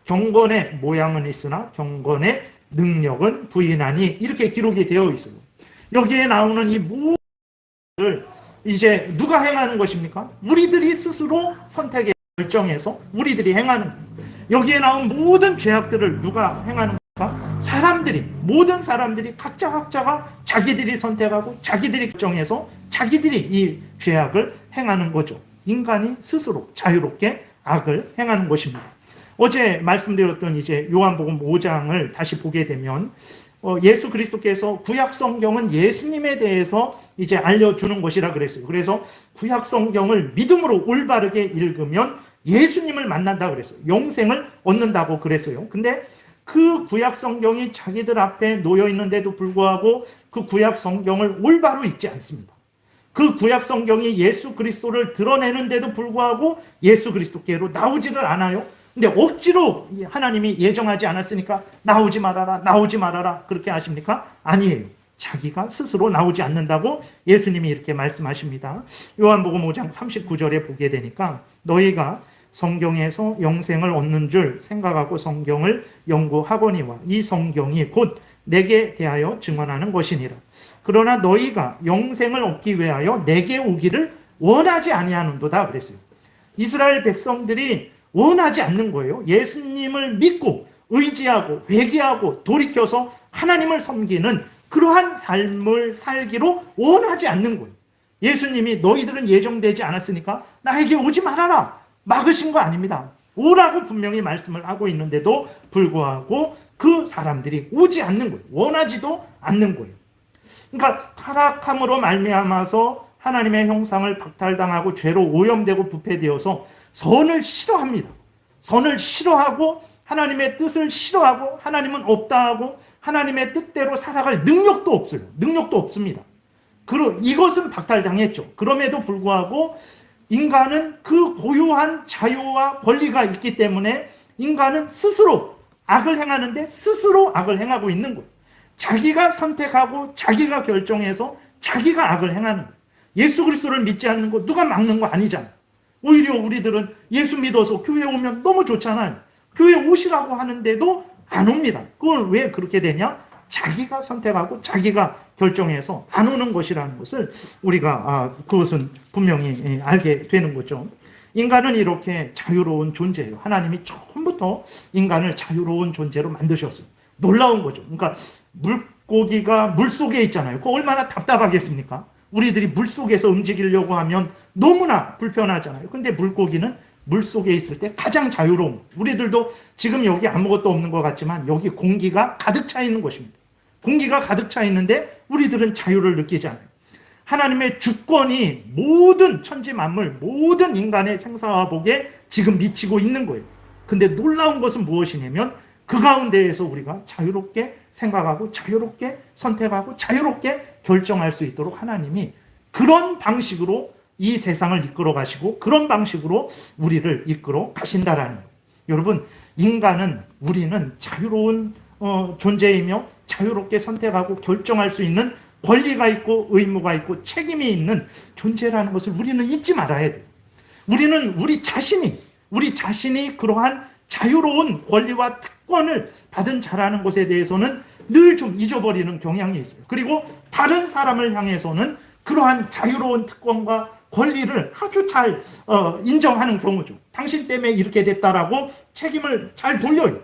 경건의 모양은 있으나 경건의 능력은 부인하니, 이렇게 기록이 되어 있어요. 여기에 나오는 이 모든 것을 이제 누가 행하는 것입니까? 우리들이 스스로 선택에 결정해서 우리들이 행하는 거예요. 여기에 나온 모든 죄악들을 누가 행하는 겁니까? 사람들이, 모든 사람들이 각자가 자기들이 선택하고 자기들이 결정해서 자기들이 이 죄악을 행하는 거죠. 인간이 스스로 자유롭게 악을 행하는 것입니다. 어제 말씀드렸던 이제 요한복음 5장을 다시 보게 되면 예수 그리스도께서 구약 성경은 예수님에 대해서 이제 알려주는 것이라 그랬어요. 그래서 구약 성경을 믿음으로 올바르게 읽으면 예수님을 만난다 그랬어요. 영생을 얻는다고 그랬어요. 근데 그 구약 성경이 자기들 앞에 놓여 있는데도 불구하고 그 구약 성경을 올바로 읽지 않습니다. 그 구약 성경이 예수 그리스도를 드러내는데도 불구하고 예수 그리스도께로 나오지를 않아요. 근데 억지로 하나님이 예정하지 않았으니까 나오지 말아라 그렇게 하십니까? 아니에요. 자기가 스스로 나오지 않는다고 예수님이 이렇게 말씀하십니다. 요한복음 5장 39절에 보게 되니까 너희가 성경에서 영생을 얻는 줄 생각하고 성경을 연구하거니와 이 성경이 곧 내게 대하여 증언하는 것이니라. 그러나 너희가 영생을 얻기 위하여 내게 오기를 원하지 아니하는도다 그랬어요. 이스라엘 백성들이 원하지 않는 거예요. 예수님을 믿고 의지하고 회개하고 돌이켜서 하나님을 섬기는 그러한 삶을 살기로 원하지 않는 거예요. 예수님이 너희들은 예정되지 않았으니까 나에게 오지 말아라 막으신 거 아닙니다. 오라고 분명히 말씀을 하고 있는데도 불구하고 그 사람들이 오지 않는 거예요. 원하지도 않는 거예요. 그러니까 타락함으로 말미암아서 하나님의 형상을 박탈당하고 죄로 오염되고 부패되어서 선을 싫어합니다. 선을 싫어하고 하나님의 뜻을 싫어하고 하나님은 없다 하고 하나님의 뜻대로 살아갈 능력도 없어요. 능력도 없습니다. 이것은 박탈당했죠. 그럼에도 불구하고 인간은 그 고유한 자유와 권리가 있기 때문에 인간은 스스로 악을 행하는데 스스로 악을 행하고 있는 거예요. 자기가 선택하고 자기가 결정해서 자기가 악을 행하는 거예요. 예수 그리스도를 믿지 않는 거 누가 막는 거 아니잖아요. 오히려 우리들은 예수 믿어서 교회 오면 너무 좋잖아요. 교회 오시라고 하는데도 안 옵니다. 그걸 왜 그렇게 되냐? 자기가 선택하고 자기가 결정해서 안 오는 것이라는 것을 우리가 그것은 분명히 알게 되는 거죠. 인간은 이렇게 자유로운 존재예요. 하나님이 처음부터 인간을 자유로운 존재로 만드셨어요. 놀라운 거죠. 그러니까 물고기가 물속에 있잖아요. 그거 얼마나 답답하겠습니까? 우리들이 물속에서 움직이려고 하면 너무나 불편하잖아요. 근데 물고기는 물속에 있을 때 가장 자유로운, 우리들도 지금 여기 아무것도 없는 것 같지만 여기 공기가 가득 차 있는 것입니다. 공기가 가득 차 있는데 우리들은 자유를 느끼지 않아요. 하나님의 주권이 모든 천지 만물, 모든 인간의 생사화복에 지금 미치고 있는 거예요. 근데 놀라운 것은 무엇이냐면 그 가운데에서 우리가 자유롭게 생각하고 자유롭게 선택하고 자유롭게 결정할 수 있도록 하나님이 그런 방식으로 이 세상을 이끌어 가시고 그런 방식으로 우리를 이끌어 가신다라는 거예요. 여러분, 우리는 자유로운 존재이며 자유롭게 선택하고 결정할 수 있는 권리가 있고 의무가 있고 책임이 있는 존재라는 것을 우리는 잊지 말아야 돼요. 우리는 우리 자신이 그러한 자유로운 권리와 특권을 받은 자라는 것에 대해서는 늘 좀 잊어버리는 경향이 있어요. 그리고 다른 사람을 향해서는 그러한 자유로운 특권과 권리를 아주 잘 인정하는 경우죠. 당신 때문에 이렇게 됐다라고 책임을 잘 돌려요.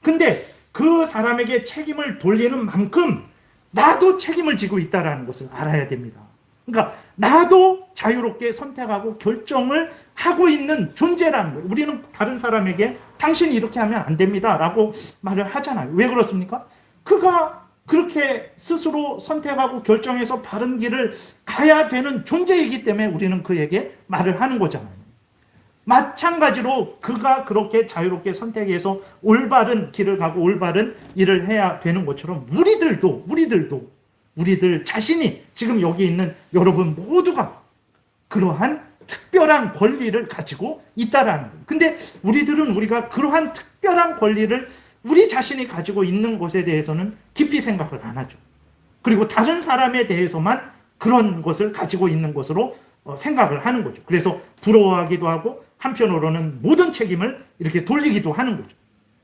근데 그 사람에게 책임을 돌리는 만큼 나도 책임을 지고 있다는 것을 알아야 됩니다. 그러니까 나도 자유롭게 선택하고 결정을 하고 있는 존재라는 거예요. 우리는 다른 사람에게 당신이 이렇게 하면 안 됩니다 라고 말을 하잖아요. 왜 그렇습니까? 그가 그렇게 스스로 선택하고 결정해서 바른 길을 가야 되는 존재이기 때문에 우리는 그에게 말을 하는 거잖아요. 마찬가지로 그가 그렇게 자유롭게 선택해서 올바른 길을 가고 올바른 일을 해야 되는 것처럼 우리들 자신이 지금 여기 있는 여러분 모두가 그러한 특별한 권리를 가지고 있다라는 거예요. 근데 우리가 그러한 특별한 권리를 우리 자신이 가지고 있는 것에 대해서는 깊이 생각을 안 하죠. 그리고 다른 사람에 대해서만 그런 것을 가지고 있는 것으로 생각을 하는 거죠. 그래서 부러워하기도 하고 한편으로는 모든 책임을 이렇게 돌리기도 하는 거죠.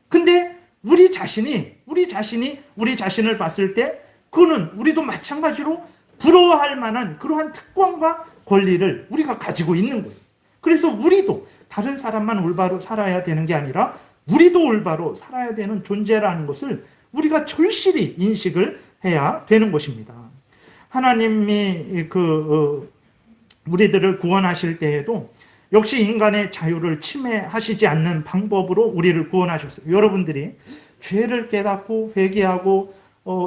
근데 우리 자신이 우리 자신을 봤을 때 그거는 우리도 마찬가지로 부러워할 만한 그러한 특권과 권리를 우리가 가지고 있는 거예요. 그래서 우리도 다른 사람만 올바로 살아야 되는 게 아니라 우리도 올바로 살아야 되는 존재라는 것을 우리가 절실히 인식을 해야 되는 것입니다. 하나님이 우리들을 구원하실 때에도 역시 인간의 자유를 침해하시지 않는 방법으로 우리를 구원하셨어요. 여러분들이 죄를 깨닫고 회개하고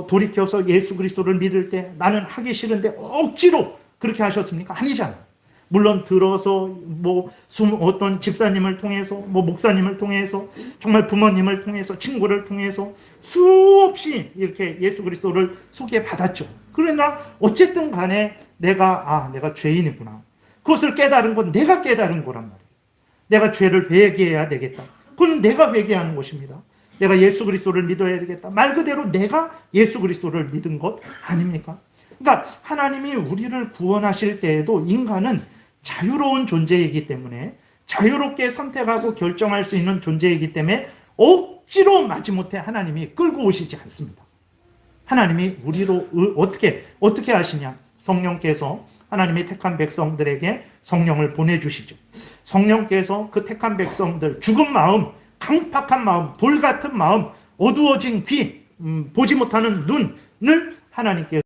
돌이켜서 예수 그리스도를 믿을 때 나는 하기 싫은데 억지로 그렇게 하셨습니까? 아니잖아요. 물론 들어서 어떤 집사님을 통해서 목사님을 통해서 정말 부모님을 통해서 친구를 통해서 수없이 이렇게 예수 그리스도를 소개받았죠. 그러나 어쨌든 간에 내가 죄인이구나. 그것을 깨달은 건 내가 깨달은 거란 말이에요. 내가 죄를 회개해야 되겠다. 그건 내가 회개하는 것입니다. 내가 예수 그리스도를 믿어야 되겠다. 말 그대로 내가 예수 그리스도를 믿은 것 아닙니까? 그러니까 하나님이 우리를 구원하실 때에도 인간은 자유로운 존재이기 때문에 자유롭게 선택하고 결정할 수 있는 존재이기 때문에 억지로 마지못해 하나님이 끌고 오시지 않습니다. 하나님이 우리로 어떻게 하시냐? 성령께서 하나님이 택한 백성들에게 성령을 보내주시죠. 성령께서 그 택한 백성들, 죽은 마음, 강팍한 마음, 돌 같은 마음, 어두워진 귀, 보지 못하는 눈을 하나님께서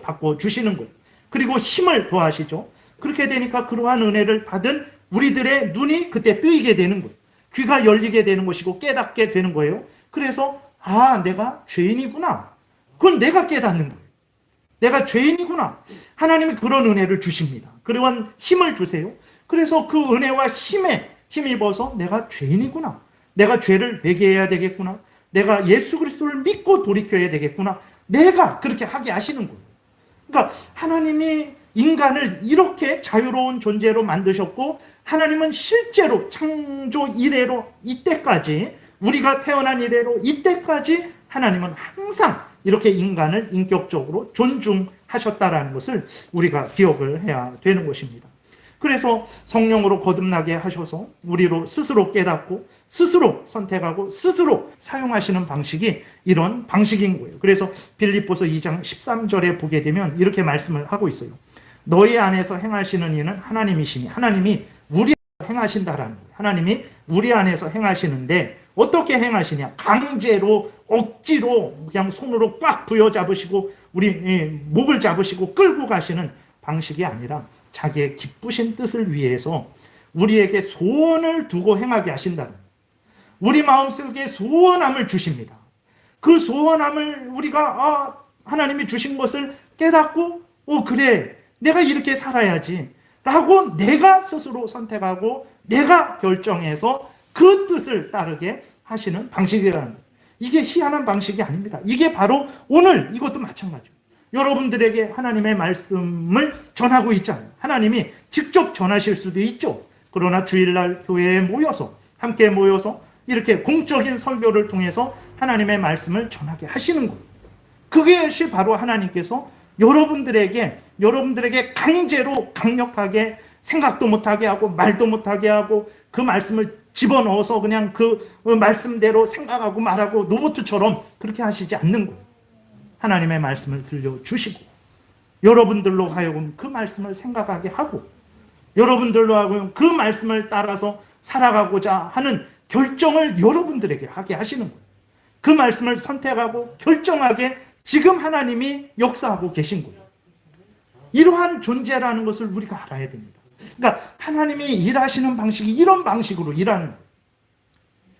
바꿔주시는 거예요. 그리고 힘을 더하시죠. 그렇게 되니까 그러한 은혜를 받은 우리들의 눈이 그때 뜨이게 되는 거예요. 귀가 열리게 되는 것이고 깨닫게 되는 거예요. 그래서 내가 죄인이구나. 그건 내가 깨닫는 거예요. 내가 죄인이구나. 하나님이 그런 은혜를 주십니다. 그러한 힘을 주세요. 그래서 그 은혜와 힘에 힘입어서 내가 죄인이구나. 내가 죄를 회개해야 되겠구나. 내가 예수 그리스도를 믿고 돌이켜야 되겠구나. 내가 그렇게 하게 하시는 거예요. 그러니까 하나님이 인간을 이렇게 자유로운 존재로 만드셨고 하나님은 실제로 창조 이래로 이때까지 우리가 태어난 이래로 이때까지 하나님은 항상 이렇게 인간을 인격적으로 존중하셨다라는 것을 우리가 기억을 해야 되는 것입니다. 그래서 성령으로 거듭나게 하셔서 우리로 스스로 깨닫고 스스로 선택하고 스스로 사용하시는 방식이 이런 방식인 거예요. 그래서 빌립보서 2장 13절에 보게 되면 이렇게 말씀을 하고 있어요. 너희 안에서 행하시는 이는 하나님이시니 하나님이 우리 안에서 행하신다라는 거예요. 하나님이 우리 안에서 행하시는데 어떻게 행하시냐? 강제로 억지로 그냥 손으로 꽉 부여잡으시고 우리 목을 잡으시고 끌고 가시는 방식이 아니라 자기의 기쁘신 뜻을 위해서 우리에게 소원을 두고 행하게 하신다는 거예요. 우리 마음속에 소원함을 주십니다. 그 소원함을 우리가 하나님이 주신 것을 깨닫고 그래 내가 이렇게 살아야지 라고 내가 스스로 선택하고 내가 결정해서 그 뜻을 따르게 하시는 방식이라는 거예요. 이게 희한한 방식이 아닙니다. 이게 바로 오늘 이것도 마찬가지예요. 여러분들에게 하나님의 말씀을 전하고 있잖아요. 하나님이 직접 전하실 수도 있죠. 그러나 주일날 교회에 함께 모여서 이렇게 공적인 설교를 통해서 하나님의 말씀을 전하게 하시는 거예요. 그것이 바로 하나님께서 여러분들에게 강제로 강력하게 생각도 못하게 하고 말도 못하게 하고 그 말씀을 집어넣어서 그냥 그 말씀대로 생각하고 말하고 로봇처럼 그렇게 하시지 않는 거예요. 하나님의 말씀을 들려주시고 여러분들로 하여금 그 말씀을 생각하게 하고 여러분들로 하여금 그 말씀을 따라서 살아가고자 하는 결정을 여러분들에게 하게 하시는 거예요. 그 말씀을 선택하고 결정하게 지금 하나님이 역사하고 계신 거예요. 이러한 존재라는 것을 우리가 알아야 됩니다. 그러니까 하나님이 일하시는 방식이 이런 방식으로 일하는 거예요.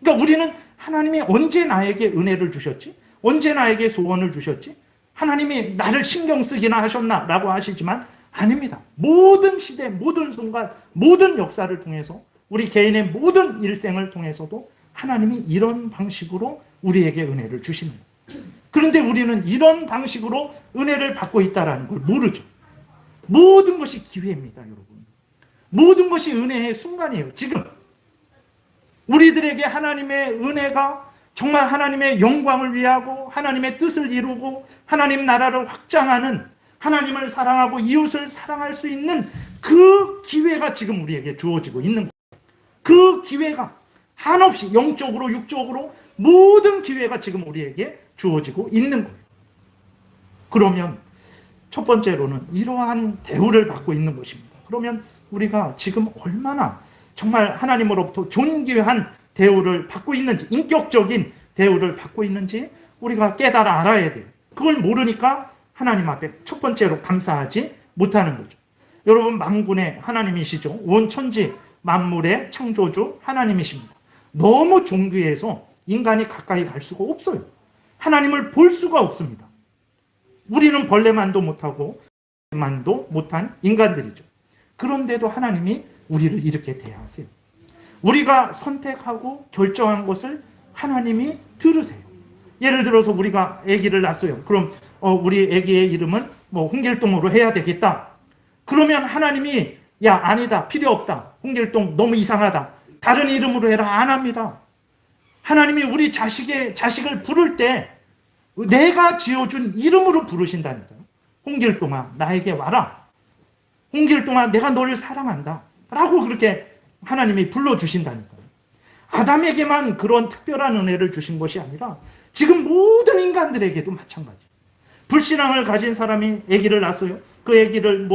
그러니까 우리는 하나님이 언제 나에게 은혜를 주셨지? 언제 나에게 소원을 주셨지? 하나님이 나를 신경 쓰기나 하셨나? 라고 하시지만 아닙니다. 모든 시대, 모든 순간, 모든 역사를 통해서 우리 개인의 모든 일생을 통해서도 하나님이 이런 방식으로 우리에게 은혜를 주시는 거예요. 그런데 우리는 이런 방식으로 은혜를 받고 있다는 걸 모르죠. 모든 것이 기회입니다, 여러분. 모든 것이 은혜의 순간이에요. 지금 우리들에게 하나님의 은혜가 정말 하나님의 영광을 위하고 하나님의 뜻을 이루고 하나님 나라를 확장하는 하나님을 사랑하고 이웃을 사랑할 수 있는 그 기회가 지금 우리에게 주어지고 있는 거예요. 그 기회가 한없이 영적으로 육적으로 모든 기회가 지금 우리에게 주어지고 있는 거예요. 그러면 첫 번째로는 이러한 대우를 받고 있는 것입니다. 그러면 우리가 지금 얼마나 정말 하나님으로부터 존귀한 대우를 받고 있는지, 인격적인 대우를 받고 있는지 우리가 깨달아 알아야 돼요. 그걸 모르니까 하나님 앞에 첫 번째로 감사하지 못하는 거죠. 여러분, 만군의 하나님이시죠. 온 천지 만물의 창조주 하나님이십니다. 너무 존귀해서 인간이 가까이 갈 수가 없어요. 하나님을 볼 수가 없습니다. 우리는 벌레만도 못하고 만도 못한 인간들이죠. 그런데도 하나님이 우리를 이렇게 대하세요. 우리가 선택하고 결정한 것을 하나님이 들으세요. 예를 들어서 우리가 아기를 낳았어요. 그럼 우리 아기의 이름은 홍길동으로 해야 되겠다. 그러면 하나님이 야, 아니다, 필요 없다, 홍길동 너무 이상하다, 다른 이름으로 해라, 안 합니다. 하나님이 우리 자식을 부를 때 내가 지어준 이름으로 부르신다니까요. 홍길동아, 나에게 와라. 홍길동아, 내가 너를 사랑한다 라고 그렇게 하나님이 불러주신다니까요. 아담에게만 그런 특별한 은혜를 주신 것이 아니라 지금 모든 인간들에게도 마찬가지. 불신앙을 가진 사람이 아기를 낳았어요. 그 아기를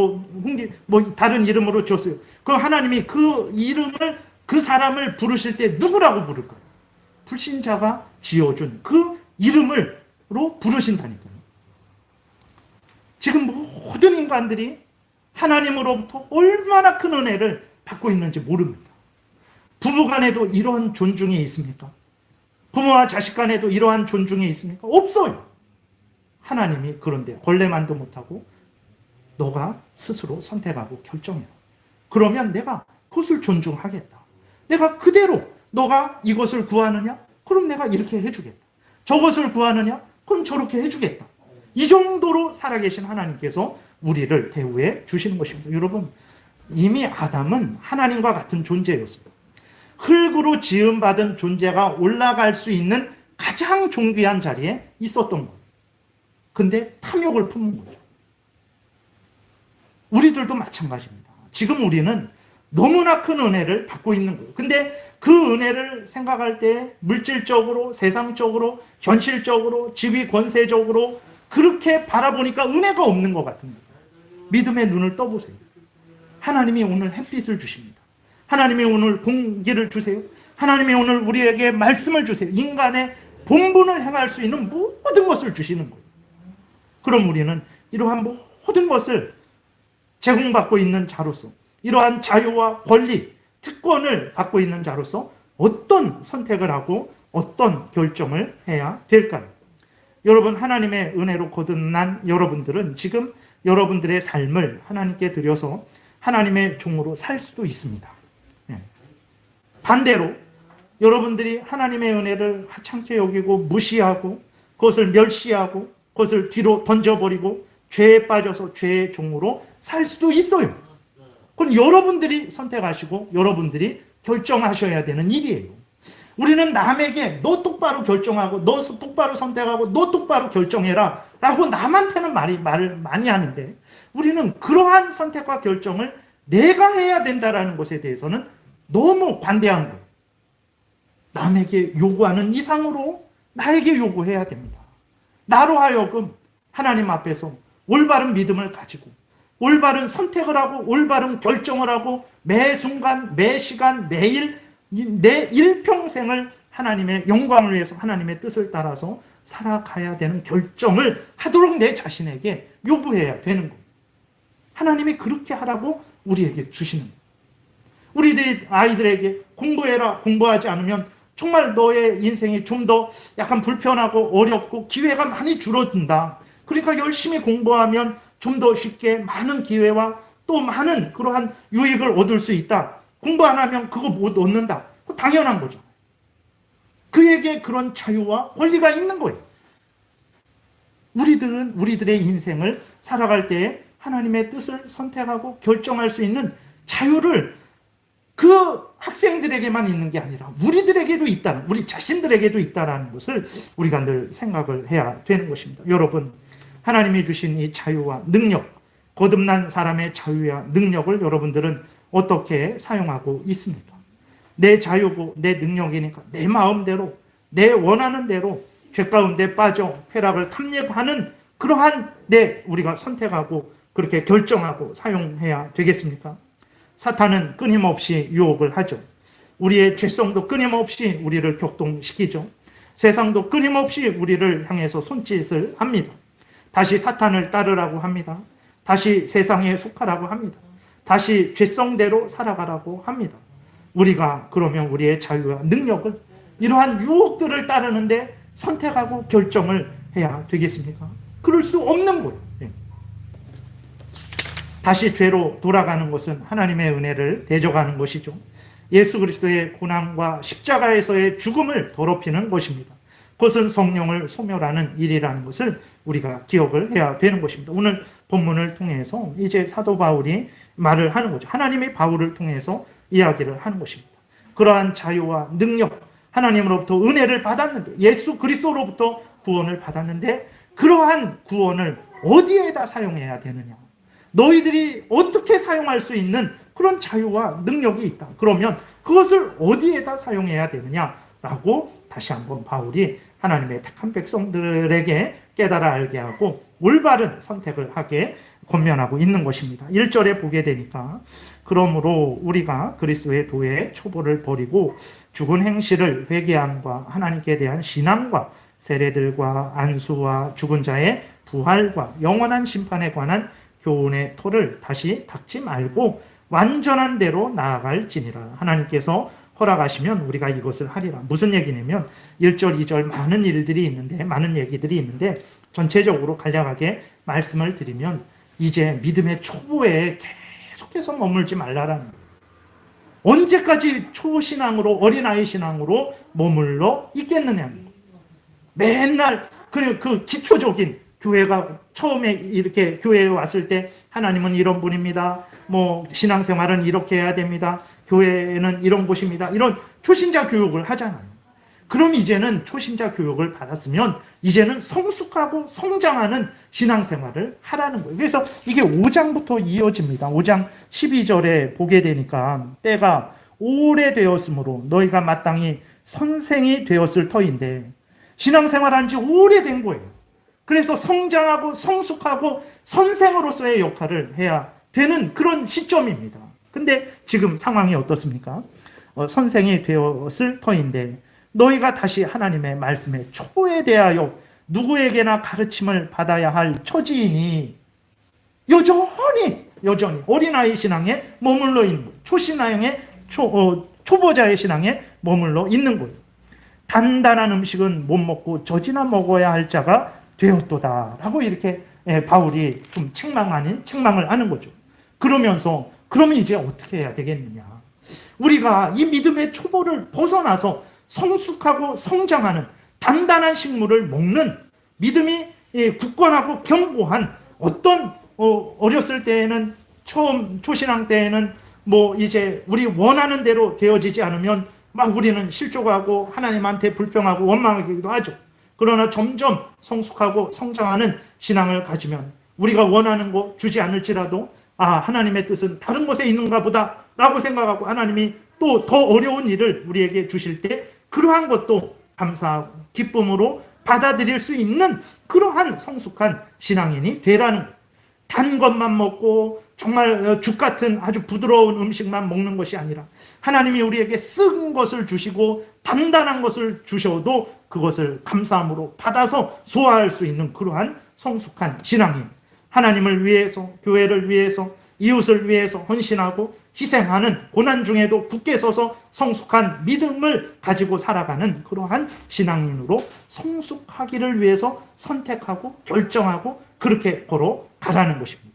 다른 이름으로 지었어요. 그 하나님이 그 이름을, 그 사람을 부르실 때 누구라고 부를까요? 불신자가 지어준 그 이름으로 부르신다니까요. 지금 모든 인간들이 하나님으로부터 얼마나 큰 은혜를 받고 있는지 모릅니다. 부부 간에도 이런 존중이 있습니까? 부모와 자식 간에도 이러한 존중이 있습니까? 없어요. 하나님이 그런데 벌레만도 못하고 너가 스스로 선택하고 결정해라. 그러면 내가 그것을 존중하겠다. 내가 그대로 너가 이것을 구하느냐? 그럼 내가 이렇게 해주겠다. 저것을 구하느냐? 그럼 저렇게 해주겠다. 이 정도로 살아계신 하나님께서 우리를 대우해 주시는 것입니다. 여러분, 이미 아담은 하나님과 같은 존재였습니다. 흙으로 지음받은 존재가 올라갈 수 있는 가장 존귀한 자리에 있었던 거예요. 근데 탐욕을 품은 거죠. 우리들도 마찬가지입니다. 지금 우리는 너무나 큰 은혜를 받고 있는 거예요. 근데 그 은혜를 생각할 때 물질적으로, 세상적으로, 현실적으로, 지위 권세적으로 그렇게 바라보니까 은혜가 없는 것 같은 거예요. 믿음의 눈을 떠보세요. 하나님이 오늘 햇빛을 주십니다. 하나님이 오늘 공기를 주세요. 하나님이 오늘 우리에게 말씀을 주세요. 인간의 본분을 행할 수 있는 모든 것을 주시는 거예요. 그럼 우리는 이러한 모든 것을 제공받고 있는 자로서, 이러한 자유와 권리, 특권을 받고 있는 자로서 어떤 선택을 하고 어떤 결정을 해야 될까요? 여러분, 하나님의 은혜로 거듭난 여러분들은 지금 여러분들의 삶을 하나님께 드려서 하나님의 종으로 살 수도 있습니다. 반대로 여러분들이 하나님의 은혜를 하찮게 여기고 무시하고 그것을 멸시하고 그것을 뒤로 던져버리고 죄에 빠져서 죄의 종으로 살 수도 있어요. 그건 여러분들이 선택하시고 여러분들이 결정하셔야 되는 일이에요. 우리는 남에게 너 똑바로 결정하고 너 똑바로 선택하고 너 똑바로 결정해라 라고 남한테는 말을 많이 하는데, 우리는 그러한 선택과 결정을 내가 해야 된다라는 것에 대해서는 너무 관대한 거예요. 남에게 요구하는 이상으로 나에게 요구해야 됩니다. 나로 하여금 하나님 앞에서 올바른 믿음을 가지고 올바른 선택을 하고 올바른 결정을 하고 매 순간, 매 시간, 매일 내 일평생을 하나님의 영광을 위해서 하나님의 뜻을 따라서 살아가야 되는 결정을 하도록 내 자신에게 요구해야 되는 거예요. 하나님이 그렇게 하라고 우리에게 주시는 거예요. 우리들이 아이들에게 공부해라, 공부하지 않으면 정말 너의 인생이 좀 더 약간 불편하고 어렵고 기회가 많이 줄어든다. 그러니까 열심히 공부하면 좀 더 쉽게 많은 기회와 또 많은 그러한 유익을 얻을 수 있다. 공부 안 하면 그거 못 얻는다. 당연한 거죠. 그에게 그런 자유와 권리가 있는 거예요. 우리들은 우리들의 인생을 살아갈 때에 하나님의 뜻을 선택하고 결정할 수 있는 자유를 그 학생들에게만 있는 게 아니라 우리들에게도 있다는, 우리 자신들에게도 있다는 것을 우리가 늘 생각을 해야 되는 것입니다. 여러분, 하나님이 주신 이 자유와 능력, 거듭난 사람의 자유와 능력을 여러분들은 어떻게 사용하고 있습니까? 내 자유고 내 능력이니까 내 마음대로 내 원하는 대로 죄 가운데 빠져 쾌락을 탐닉하는 그러한 우리가 선택하고 그렇게 결정하고 사용해야 되겠습니까? 사탄은 끊임없이 유혹을 하죠. 우리의 죄성도 끊임없이 우리를 격동시키죠. 세상도 끊임없이 우리를 향해서 손짓을 합니다. 다시 사탄을 따르라고 합니다. 다시 세상에 속하라고 합니다. 다시 죄성대로 살아가라고 합니다. 우리가 그러면 우리의 자유와 능력을 이러한 유혹들을 따르는데 선택하고 결정을 해야 되겠습니까? 그럴 수 없는 거예요. 다시 죄로 돌아가는 것은 하나님의 은혜를 대적하는 것이죠. 예수 그리스도의 고난과 십자가에서의 죽음을 더럽히는 것입니다. 그것은 성령을 소멸하는 일이라는 것을 우리가 기억을 해야 되는 것입니다. 오늘 본문을 통해서 이제 사도 바울이 말을 하는 거죠. 하나님이 바울을 통해서 이야기를 하는 것입니다. 그러한 자유와 능력, 하나님으로부터 은혜를 받았는데, 예수 그리스도로부터 구원을 받았는데, 그러한 구원을 어디에다 사용해야 되느냐? 너희들이 어떻게 사용할 수 있는 그런 자유와 능력이 있다. 그러면 그것을 어디에다 사용해야 되느냐라고 다시 한번 바울이 하나님의 택한 백성들에게 깨달아 알게 하고 올바른 선택을 하게 권면하고 있는 것입니다. 1절에 보게 되니까 그러므로 우리가 그리스도의 도의 초보를 버리고 죽은 행실을 회개함과 하나님께 대한 신앙과 세례들과 안수와 죽은 자의 부활과 영원한 심판에 관한 교훈의 토를 다시 닦지 말고 완전한 대로 나아갈지니라. 하나님께서 허락하시면 우리가 이것을 하리라. 무슨 얘기냐면 1절, 2절 많은 일들이 있는데, 많은 얘기들이 있는데 전체적으로 간략하게 말씀을 드리면 이제 믿음의 초보에 계속해서 머물지 말라라는 거예요. 언제까지 초신앙으로, 어린아이 신앙으로 머물러 있겠느냐는 거예요. 맨날 그 기초적인 교회가 처음에 이렇게 교회에 왔을 때 하나님은 이런 분입니다. 뭐 신앙생활은 이렇게 해야 됩니다. 교회는 이런 곳입니다. 이런 초신자 교육을 하잖아요. 그럼 이제는 초신자 교육을 받았으면 이제는 성숙하고 성장하는 신앙생활을 하라는 거예요. 그래서 이게 5장부터 이어집니다. 5장 12절에 보게 되니까 때가 오래되었으므로 너희가 마땅히 선생이 되었을 터인데 신앙생활한 지 오래된 거예요. 그래서 성장하고 성숙하고 선생으로서의 역할을 해야 되는 그런 시점입니다. 근데 지금 상황이 어떻습니까? 선생이 되었을 터인데 너희가 다시 하나님의 말씀의 초보에 대하여 누구에게나 가르침을 받아야 할 처지이니 여전히 어린아이 신앙에 머물러 있는 거예요. 초신앙의 초보자의 신앙에 머물러 있는 거예요. 단단한 음식은 못 먹고 젖이나 먹어야 할 자가 되었도다 라고 이렇게 바울이 좀 책망을 하는 거죠. 그러면서 그러면 이제 어떻게 해야 되겠느냐? 우리가 이 믿음의 초보를 벗어나서 성숙하고 성장하는 단단한 식물을 먹는 믿음이 굳건하고 견고한 어떤 어렸을 때에는 초신앙 때에는 뭐 이제 우리 원하는 대로 되어지지 않으면 막 우리는 실족하고 하나님한테 불평하고 원망하기도 하죠. 그러나 점점 성숙하고 성장하는 신앙을 가지면 우리가 원하는 거 주지 않을지라도 하나님의 뜻은 다른 곳에 있는가 보다 라고 생각하고 하나님이 또 더 어려운 일을 우리에게 주실 때 그러한 것도 감사하고 기쁨으로 받아들일 수 있는 그러한 성숙한 신앙인이 되라는 거예요. 단 것만 먹고 정말 죽 같은 아주 부드러운 음식만 먹는 것이 아니라 하나님이 우리에게 쓴 것을 주시고 단단한 것을 주셔도 그것을 감사함으로 받아서 소화할 수 있는 그러한 성숙한 신앙인, 하나님을 위해서, 교회를 위해서, 이웃을 위해서 헌신하고 희생하는 고난 중에도 굳게 서서 성숙한 믿음을 가지고 살아가는 그러한 신앙인으로 성숙하기를 위해서 선택하고 결정하고 그렇게 걸어가라는 것입니다.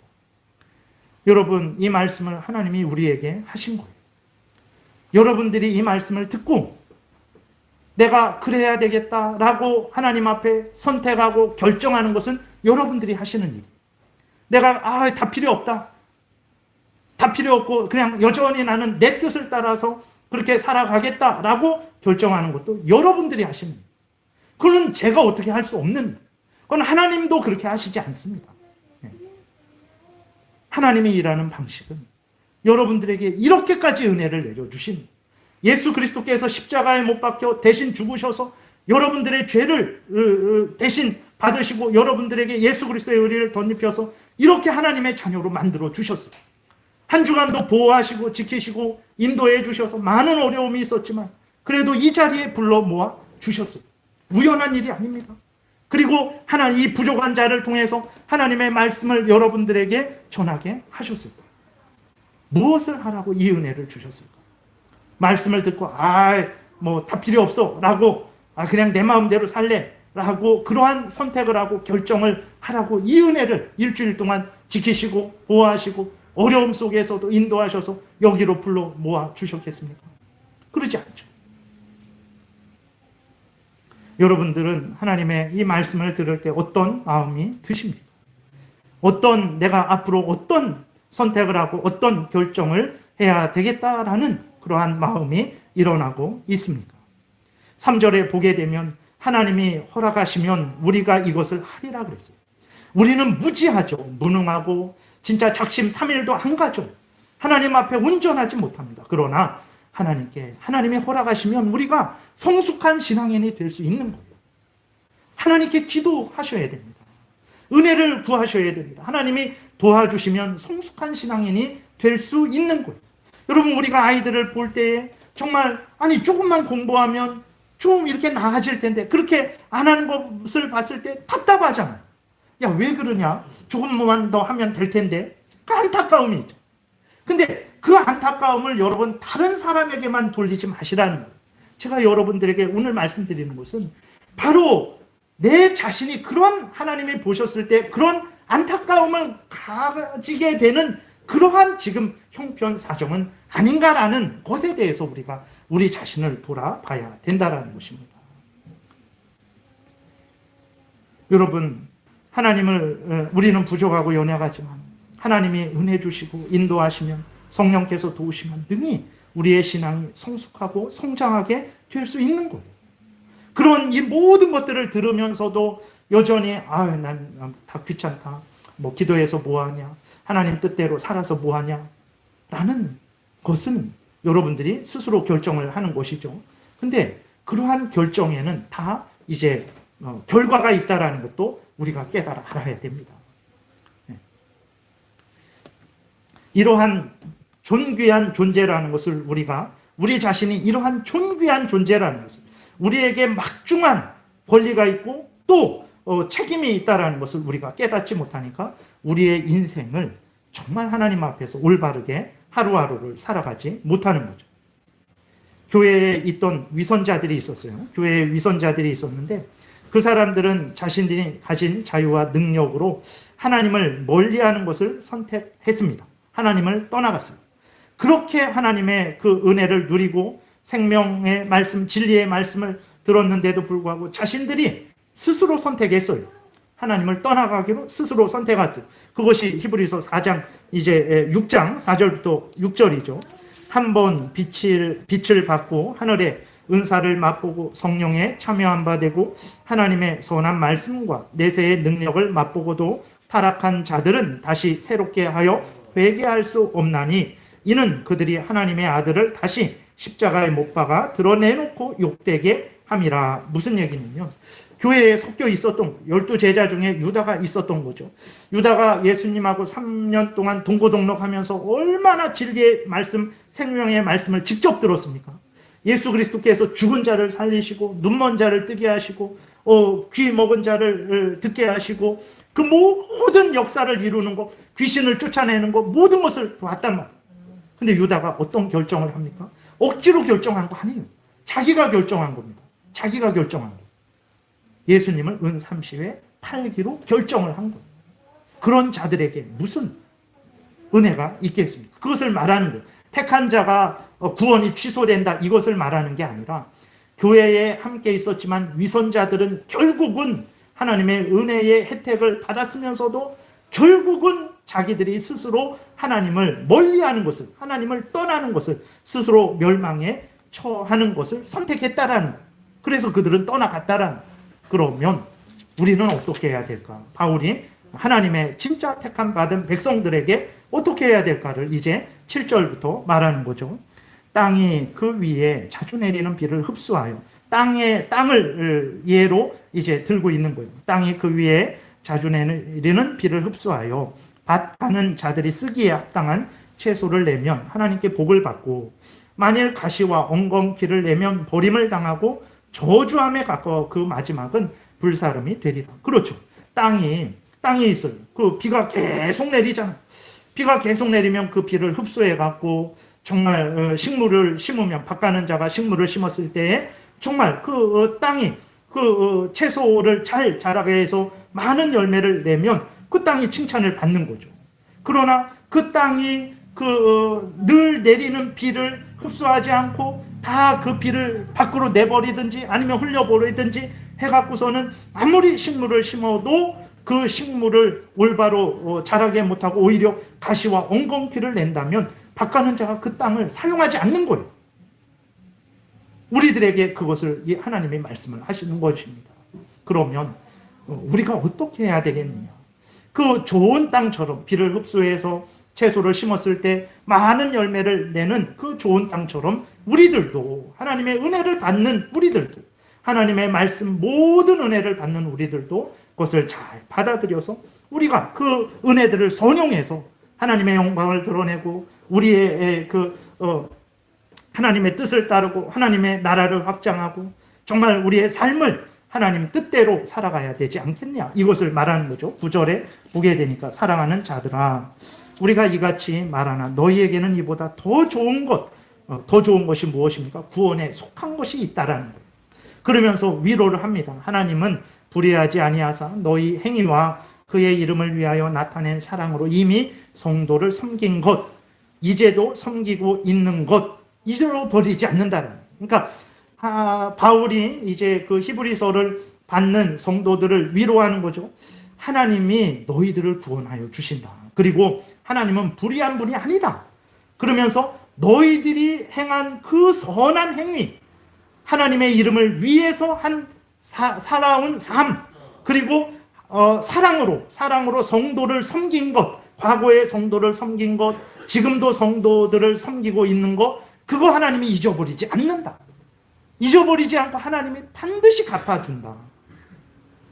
여러분, 이 말씀을 하나님이 우리에게 하신 거예요. 여러분들이 이 말씀을 듣고 내가 그래야 되겠다라고 하나님 앞에 선택하고 결정하는 것은 여러분들이 하시는 일이에요. 내가 다 필요 없다. 다 필요 없고 그냥 여전히 나는 내 뜻을 따라서 그렇게 살아가겠다라고 결정하는 것도 여러분들이 하시는 거예요. 그건 제가 어떻게 할 수 없는 거예요. 그건 하나님도 그렇게 하시지 않습니다. 하나님이 일하는 방식은 여러분들에게 이렇게까지 은혜를 내려주신 예수 그리스도께서 십자가에 못 박혀 대신 죽으셔서 여러분들의 죄를 대신 받으시고 여러분들에게 예수 그리스도의 의리를 덧입혀서 이렇게 하나님의 자녀로 만들어 주셨어요. 한 주간도 보호하시고 지키시고 인도해 주셔서 많은 어려움이 있었지만 그래도 이 자리에 불러 모아 주셨어요. 우연한 일이 아닙니다. 그리고 하나님 이 부족한 자를 통해서 하나님의 말씀을 여러분들에게 전하게 하셨어요. 무엇을 하라고 이 은혜를 주셨을까? 말씀을 듣고 뭐 다 필요 없어 라고 그냥 내 마음대로 살래 라고 그러한 선택을 하고 결정을 하라고 이 은혜를 일주일 동안 지키시고 보호하시고 어려움 속에서도 인도하셔서 여기로 불러 모아 주셨겠습니까? 그러지 않죠. 여러분들은 하나님의 이 말씀을 들을 때 어떤 마음이 드십니까? 내가 앞으로 어떤 선택을 하고 어떤 결정을 해야 되겠다라는 그러한 마음이 일어나고 있습니까? 3절에 보게 되면 하나님이 허락하시면 우리가 이것을 하리라 그랬어요. 우리는 무지하죠. 무능하고 진짜 작심 삼일도 안 가죠. 하나님 앞에 온전하지 못합니다. 그러나 하나님이 허락하시면 우리가 성숙한 신앙인이 될 수 있는 거예요. 하나님께 기도하셔야 됩니다. 은혜를 구하셔야 됩니다. 하나님이 도와주시면 성숙한 신앙인이 될 수 있는 거예요. 여러분, 우리가 아이들을 볼 때에 정말 조금만 공부하면 좀 이렇게 나아질 텐데 그렇게 안 하는 것을 봤을 때 답답하잖아요. 야, 왜 그러냐? 조금만 더 하면 될 텐데. 그 안타까움이 있죠. 근데 그 안타까움을 여러분 다른 사람에게만 돌리지 마시라는 거예요. 제가 여러분들에게 오늘 말씀드리는 것은 바로 내 자신이 그런 하나님이 보셨을 때 그런 안타까움을 가지게 되는 그러한 지금 형편 사정은 아닌가라는 것에 대해서 우리가 우리 자신을 돌아봐야 된다는 것입니다. 여러분, 우리는 부족하고 연약하지만 하나님이 은혜 주시고 인도하시면 성령께서 도우시면 능히 우리의 신앙이 성숙하고 성장하게 될 수 있는 거예요. 그런 이 모든 것들을 들으면서도 여전히 난 다 귀찮다. 뭐 기도해서 뭐하냐. 하나님 뜻대로 살아서 뭐하냐. 라는 것은 여러분들이 스스로 결정을 하는 것이죠. 근데 그러한 결정에는 다 이제 결과가 있다라는 것도 우리가 깨달아 알아야 됩니다. 이러한 존귀한 존재라는 것을 우리 자신이 이러한 존귀한 존재라는 것을 우리에게 막중한 권리가 있고 또 책임이 있다라는 것을 우리가 깨닫지 못하니까 우리의 인생을 정말 하나님 앞에서 올바르게 하루하루를 살아가지 못하는 거죠. 교회에 있던 위선자들이 있었어요. 교회에 위선자들이 있었는데 그 사람들은 자신들이 가진 자유와 능력으로 하나님을 멀리하는 것을 선택했습니다. 하나님을 떠나갔습니다. 그렇게 하나님의 그 은혜를 누리고 생명의 말씀, 진리의 말씀을 들었는데도 불구하고 자신들이 스스로 선택했어요. 하나님을 떠나가기로 스스로 선택했어요. 그것이 히브리서 4장 이제 6장 4절부터 6절이죠. 한번 빛을 받고 하늘의 은사를 맛보고 성령에 참여한 바 되고 하나님의 선한 말씀과 내세의 능력을 맛보고도 타락한 자들은 다시 새롭게 하여 회개할 수 없나니 이는 그들이 하나님의 아들을 다시 십자가에 못 박아 드러내놓고 욕되게 함이라. 무슨 얘기냐면 교회에 섞여 있었던 12제자 중에 유다가 있었던 거죠. 유다가 예수님하고 3년 동안 동고동락하면서 얼마나 진리의 말씀, 생명의 말씀을 직접 들었습니까? 예수 그리스도께서 죽은 자를 살리시고 눈먼 자를 뜨게 하시고 귀 먹은 자를 듣게 하시고 그 모든 역사를 이루는 것, 귀신을 쫓아내는 것, 모든 것을 봤단 말이에요. 근데 유다가 어떤 결정을 합니까? 억지로 결정한 거 아니에요. 자기가 결정한 겁니다. 자기가 결정한 거. 예수님을 은 30에 팔기로 결정을 한 거예요. 그런 자들에게 무슨 은혜가 있겠습니까? 그것을 말하는 거예요. 택한 자가 구원이 취소된다, 이것을 말하는 게 아니라 교회에 함께 있었지만 위선자들은 결국은 하나님의 은혜의 혜택을 받았으면서도 결국은 자기들이 스스로 하나님을 멀리하는 것을, 하나님을 떠나는 것을, 스스로 멸망에 처하는 것을 선택했다라는 거예요. 그래서 그들은 떠나갔다라는 거예요. 그러면 우리는 어떻게 해야 될까? 바울이 하나님의 진짜 택함 받은 백성들에게 어떻게 해야 될까를 이제 7절부터 말하는 거죠. 땅이 그 위에 자주 내리는 비를 흡수하여 땅을 예로 이제 들고 있는 거예요. 땅이 그 위에 자주 내리는 비를 흡수하여 밭 가는 자들이 쓰기에 합당한 채소를 내면 하나님께 복을 받고, 만일 가시와 엉겅퀴를 내면 버림을 당하고 저주함에 가까워 그 마지막은 불사름이 되리라. 그렇죠. 땅이 있어요. 그 비가 계속 내리잖아. 비가 계속 내리면 그 비를 흡수해 갖고 정말 식물을 심으면, 밭 가는 자가 식물을 심었을 때에 정말 그 땅이 그 채소를 잘 자라게 해서 많은 열매를 내면 그 땅이 칭찬을 받는 거죠. 그러나 그 땅이 늘 내리는 비를 흡수하지 않고 다 그 비를 밖으로 내버리든지 아니면 흘려버리든지 해갖고서는 아무리 식물을 심어도 그 식물을 올바로 자라게 못하고 오히려 가시와 엉겅퀴를 낸다면 밭 가는 자가 그 땅을 사용하지 않는 거예요. 우리들에게 그것을 하나님의 말씀을 하시는 것입니다. 그러면 우리가 어떻게 해야 되겠느냐? 그 좋은 땅처럼 비를 흡수해서 채소를 심었을 때 많은 열매를 내는 그 좋은 땅처럼 우리들도, 하나님의 은혜를 받는 우리들도, 하나님의 말씀 모든 은혜를 받는 우리들도 그것을 잘 받아들여서 우리가 그 은혜들을 선용해서 하나님의 영광을 드러내고 우리의 하나님의 뜻을 따르고 하나님의 나라를 확장하고 정말 우리의 삶을 하나님 뜻대로 살아가야 되지 않겠냐, 이것을 말하는 거죠. 9절에 보게 되니까 사랑하는 자들아, 우리가 이같이 말하나 너희에게는 이보다 더 좋은 것이 무엇입니까? 구원에 속한 것이 있다라는 거예요. 그러면서 위로를 합니다. 하나님은 불의하지 아니하사 너희 행위와 그의 이름을 위하여 나타낸 사랑으로 이미 성도를 섬긴 것, 이제도 섬기고 있는 것, 이대로 버리지 않는다는 거예요. 그러니까 바울이 이제 그 히브리서를 받는 성도들을 위로하는 거죠. 하나님이 너희들을 구원하여 주신다. 그리고 하나님은 불의한 분이 아니다. 그러면서 너희들이 행한 그 선한 행위, 하나님의 이름을 위해서 한 살아온 삶, 그리고 사랑으로 성도를 섬긴 것, 과거의 성도를 섬긴 것, 지금도 성도들을 섬기고 있는 것, 그거 하나님이 잊어버리지 않는다. 잊어버리지 않고 하나님이 반드시 갚아준다.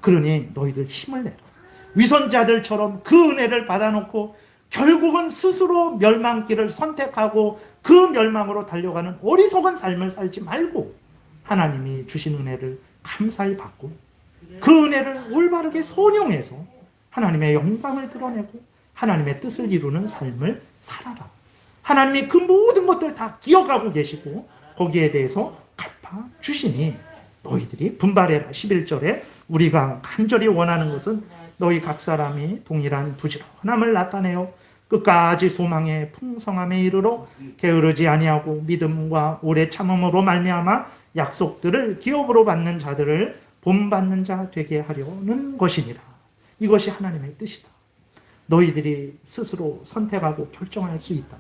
그러니 너희들 힘을 내라. 위선자들처럼 그 은혜를 받아놓고 결국은 스스로 멸망길을 선택하고 그 멸망으로 달려가는 어리석은 삶을 살지 말고 하나님이 주신 은혜를 감사히 받고 그 은혜를 올바르게 선용해서 하나님의 영광을 드러내고 하나님의 뜻을 이루는 삶을 살아라. 하나님이 그 모든 것들 다 기억하고 계시고 거기에 대해서 갚아주시니 너희들이 분발해라. 11절에 우리가 간절히 원하는 것은 너희 각 사람이 동일한 부지런함을 나타내어 끝까지 소망의 풍성함에 이르러 게으르지 아니하고 믿음과 오래 참음으로 말미암아 약속들을 기업으로 받는 자들을 본받는 자 되게 하려는 것이니라. 이것이 하나님의 뜻이다. 너희들이 스스로 선택하고 결정할 수 있다.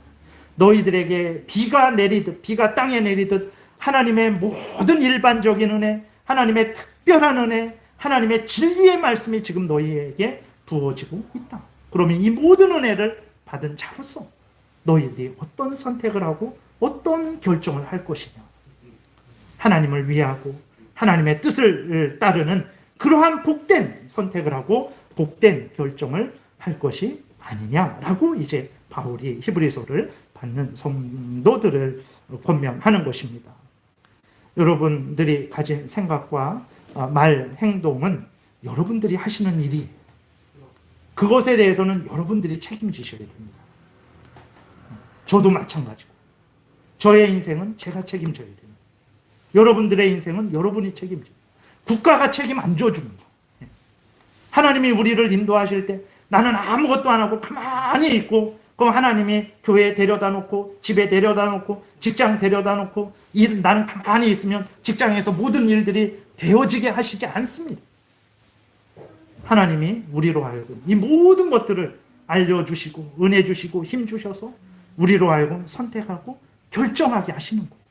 너희들에게 비가 내리듯, 비가 땅에 내리듯 하나님의 모든 일반적인 은혜, 하나님의 특별한 은혜, 하나님의 진리의 말씀이 지금 너희에게 부어지고 있다. 그러면 이 모든 은혜를 받은 자로서 너희들이 어떤 선택을 하고 어떤 결정을 할 것이냐. 하나님을 위하고 하나님의 뜻을 따르는 그러한 복된 선택을 하고 복된 결정을 할 것이 아니냐라고 이제 바울이 히브리서를 받는 성도들을 권면하는 것입니다. 여러분들이 가진 생각과 말, 행동은 여러분들이 하시는 일이에요. 그것에 대해서는 여러분들이 책임지셔야 됩니다. 저도 마찬가지고 저의 인생은 제가 책임져야 됩니다. 여러분들의 인생은 여러분이 책임져요. 국가가 책임 안 져줍니다. 하나님이 우리를 인도하실 때 나는 아무것도 안 하고 가만히 있고 그럼 하나님이 교회에 데려다 놓고 집에 데려다 놓고 직장 데려다 놓고 나는 가만히 있으면 직장에서 모든 일들이 되어지게 하시지 않습니다. 하나님이 우리로 하여금 이 모든 것들을 알려주시고 은혜 주시고 힘 주셔서 우리로 하여금 선택하고 결정하게 하시는 거예요.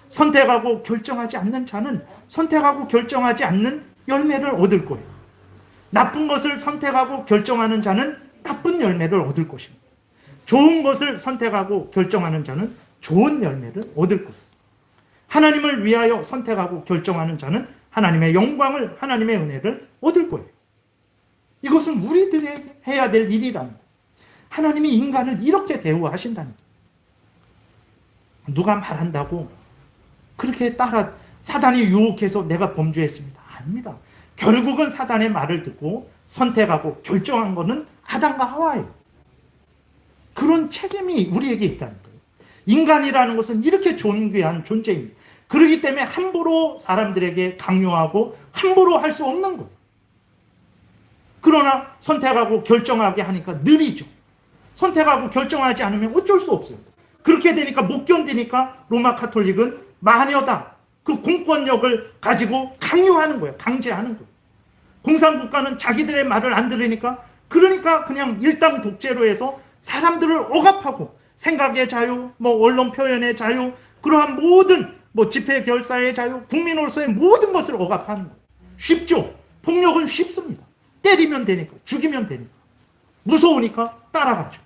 선택하고 결정하지 않는 자는 선택하고 결정하지 않는 열매를 얻을 거예요. 나쁜 것을 선택하고 결정하는 자는 나쁜 열매를 얻을 것입니다. 좋은 것을 선택하고 결정하는 자는 좋은 열매를 얻을 거예요. 하나님을 위하여 선택하고 결정하는 자는 하나님의 영광을, 하나님의 은혜를 얻을 거예요. 이것은 우리들이 해야 될 일이라는 거예요. 하나님이 인간을 이렇게 대우하신다는 거예요. 누가 말한다고 그렇게 따라 사단이 유혹해서 내가 범죄했습니다. 아닙니다. 결국은 사단의 말을 듣고 선택하고 결정한 것은 아담과 하와예요. 그런 책임이 우리에게 있다는 거예요. 인간이라는 것은 이렇게 존귀한 존재입니다. 그렇기 때문에 함부로 사람들에게 강요하고 함부로 할 수 없는 거예요. 그러나 선택하고 결정하게 하니까 느리죠. 선택하고 결정하지 않으면 어쩔 수 없어요. 그렇게 되니까 못 견디니까 로마 카톨릭은 마녀다. 그 공권력을 가지고 강요하는 거예요. 강제하는 거예요. 공산국가는 자기들의 말을 안 들으니까 그러니까 그냥 일당 독재로 해서 사람들을 억압하고 생각의 자유, 언론 표현의 자유, 그러한 모든 집회 결사의 자유, 국민으로서의 모든 것을 억압하는 거예요. 쉽죠? 폭력은 쉽습니다. 때리면 되니까, 죽이면 되니까. 무서우니까 따라가죠.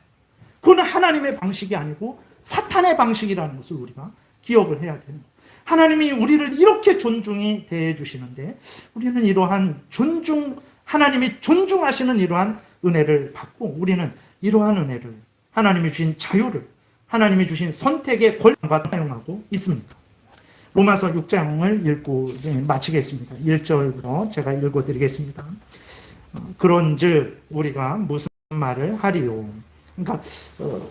그건 하나님의 방식이 아니고 사탄의 방식이라는 것을 우리가 기억을 해야 되는 거예요. 하나님이 우리를 이렇게 존중히 대해주시는데 우리는 이러한 하나님이 존중하시는 이러한 은혜를 받고 우리는 이러한 은혜를 하나님이 주신 자유를 하나님이 주신 선택의 권한과 사용하고 있습니다. 로마서 6장을 읽고 마치겠습니다. 1절부터 제가 읽어드리겠습니다. 그런즉 우리가 무슨 말을 하리요. 그러니까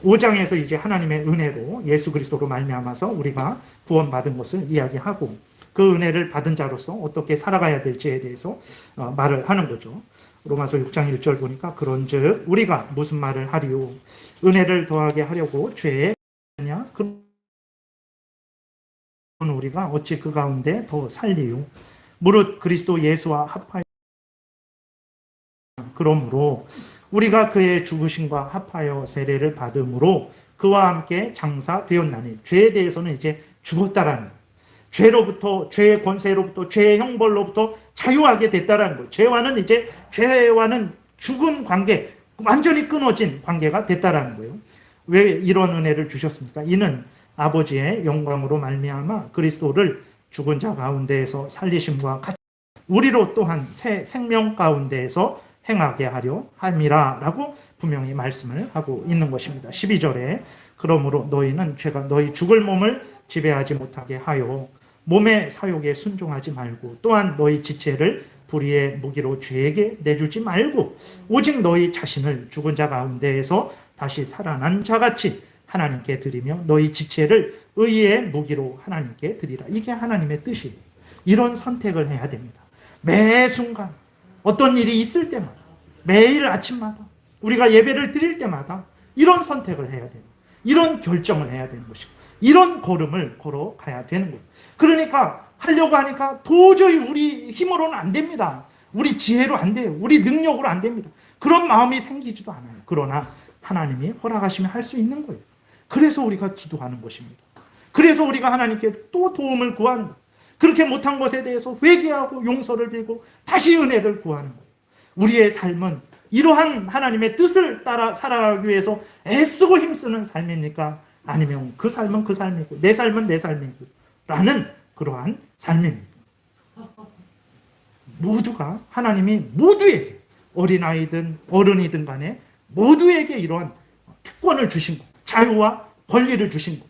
5장에서 이제 하나님의 은혜로 예수 그리스도로 말미암아서 우리가 구원받은 것을 이야기하고 그 은혜를 받은 자로서 어떻게 살아가야 될지에 대해서 말을 하는 거죠. 로마서 6장 1절 보니까 그런즉 우리가 무슨 말을 하리요. 은혜를 더하게 하려고 죄에 냐 우리가 어찌 그 가운데 더 살리요. 무릇 그리스도 예수와 합하여 그러므로 우리가 그의 죽으심과 합하여 세례를 받음으로 그와 함께 장사되었나니 죄에 대해서는 이제 죽었다라는 거예요. 죄로부터 죄의 권세로부터 죄의 형벌로부터 자유하게 됐다라는 거예요. 죄와는 죽은 관계, 완전히 끊어진 관계가 됐다라는 거예요. 왜 이런 은혜를 주셨습니까? 이는 아버지의 영광으로 말미암아 그리스도를 죽은 자 가운데에서 살리심과 같이 우리로 또한 새 생명 가운데에서 행하게 하려 함이라라고 분명히 말씀을 하고 있는 것입니다. 12절에 그러므로 너희는 죄가 너희 죽을 몸을 지배하지 못하게 하여 몸의 사욕에 순종하지 말고 또한 너희 지체를 불의의 무기로 죄에게 내주지 말고 오직 너희 자신을 죽은 자 가운데에서 다시 살아난 자같이 하나님께 드리며 너희 지체를 의의 무기로 하나님께 드리라. 이게 하나님의 뜻이에요. 이런 선택을 해야 됩니다. 매 순간 어떤 일이 있을 때마다 매일 아침마다 우리가 예배를 드릴 때마다 이런 선택을 해야 돼요. 이런 결정을 해야 되는 것이고 이런 걸음을 걸어가야 되는 거예요. 그러니까 하려고 하니까 도저히 우리 힘으로는 안 됩니다. 우리 지혜로 안 돼요. 우리 능력으로 안 됩니다. 그런 마음이 생기지도 않아요. 그러나 하나님이 허락하시면 할 수 있는 거예요. 그래서 우리가 기도하는 것입니다. 그래서 우리가 하나님께 또 도움을 구하는 거예요. 그렇게 못한 것에 대해서 회개하고 용서를 빌고 다시 은혜를 구하는 거예요. 우리의 삶은 이러한 하나님의 뜻을 따라 살아가기 위해서 애쓰고 힘쓰는 삶입니까? 아니면 그 삶은 그 삶이고 내 삶은 내 삶이고 라는 그러한 삶입니다. 모두가 하나님이 모두에게 어린아이든 어른이든 간에 모두에게 이러한 특권을 주신 것, 자유와 권리를 주신 것.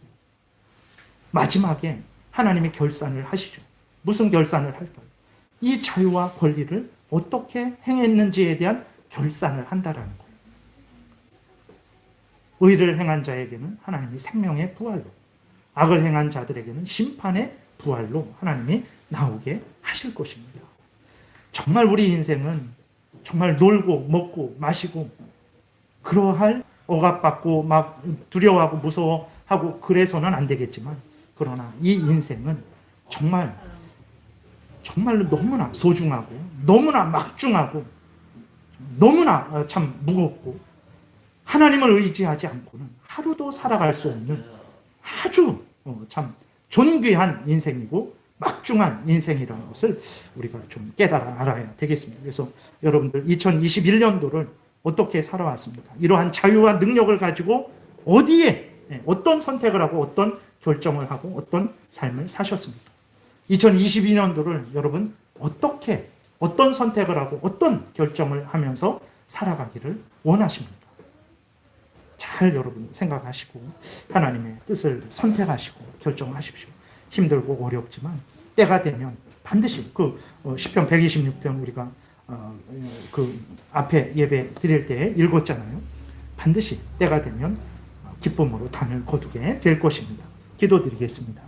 마지막에 하나님이 결산을 하시죠. 무슨 결산을 할까요? 이 자유와 권리를 어떻게 행했는지에 대한 결산을 한다라는 거예요. 의를 행한 자에게는 하나님이 생명의 부활로, 악을 행한 자들에게는 심판의 부활로 하나님이 나오게 하실 것입니다. 정말 우리 인생은 정말 놀고 먹고 마시고 그러할 억압받고 막 두려워하고 무서워하고 그래서는 안 되겠지만 그러나 이 인생은 정말로 너무나 소중하고 너무나 막중하고 너무나 참 무겁고 하나님을 의지하지 않고는 하루도 살아갈 수 없는 아주 참 존귀한 인생이고 막중한 인생이라는 것을 우리가 좀 깨달아 알아야 되겠습니다. 그래서 여러분들 2021년도를 어떻게 살아왔습니까? 이러한 자유와 능력을 가지고 어디에 어떤 선택을 하고 어떤 결정을 하고 어떤 삶을 사셨습니까? 2022년도를 여러분 어떻게, 어떤 선택을 하고 어떤 결정을 하면서 살아가기를 원하십니까? 잘 여러분 생각하시고 하나님의 뜻을 선택하시고 결정하십시오. 힘들고 어렵지만 때가 되면 반드시 시편 126편 우리가 그 앞에 예배 드릴 때 읽었잖아요. 반드시 때가 되면 기쁨으로 단을 거두게 될 것입니다. 기도드리겠습니다.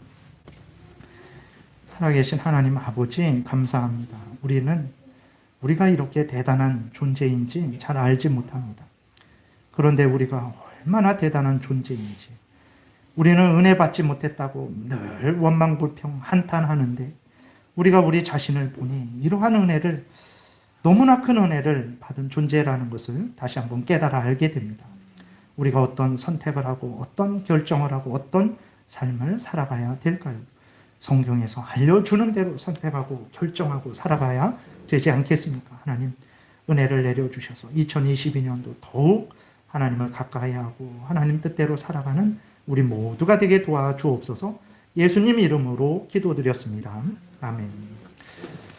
살아계신 하나님 아버지 감사합니다. 우리가 이렇게 대단한 존재인지 잘 알지 못합니다. 그런데 우리가 얼마나 대단한 존재인지, 우리는 은혜 받지 못했다고 늘 원망불평 한탄하는데 우리가 우리 자신을 보니 이러한 은혜를, 너무나 큰 은혜를 받은 존재라는 것을 다시 한번 깨달아 알게 됩니다. 우리가 어떤 선택을 하고 어떤 결정을 하고 어떤 삶을 살아가야 될까요? 성경에서 알려주는 대로 선택하고 결정하고 살아가야 되지 않겠습니까? 하나님 은혜를 내려주셔서 2022년도 더욱 하나님을 가까이 하고 하나님 뜻대로 살아가는 우리 모두가 되게 도와주옵소서. 예수님 이름으로 기도드렸습니다. 아멘.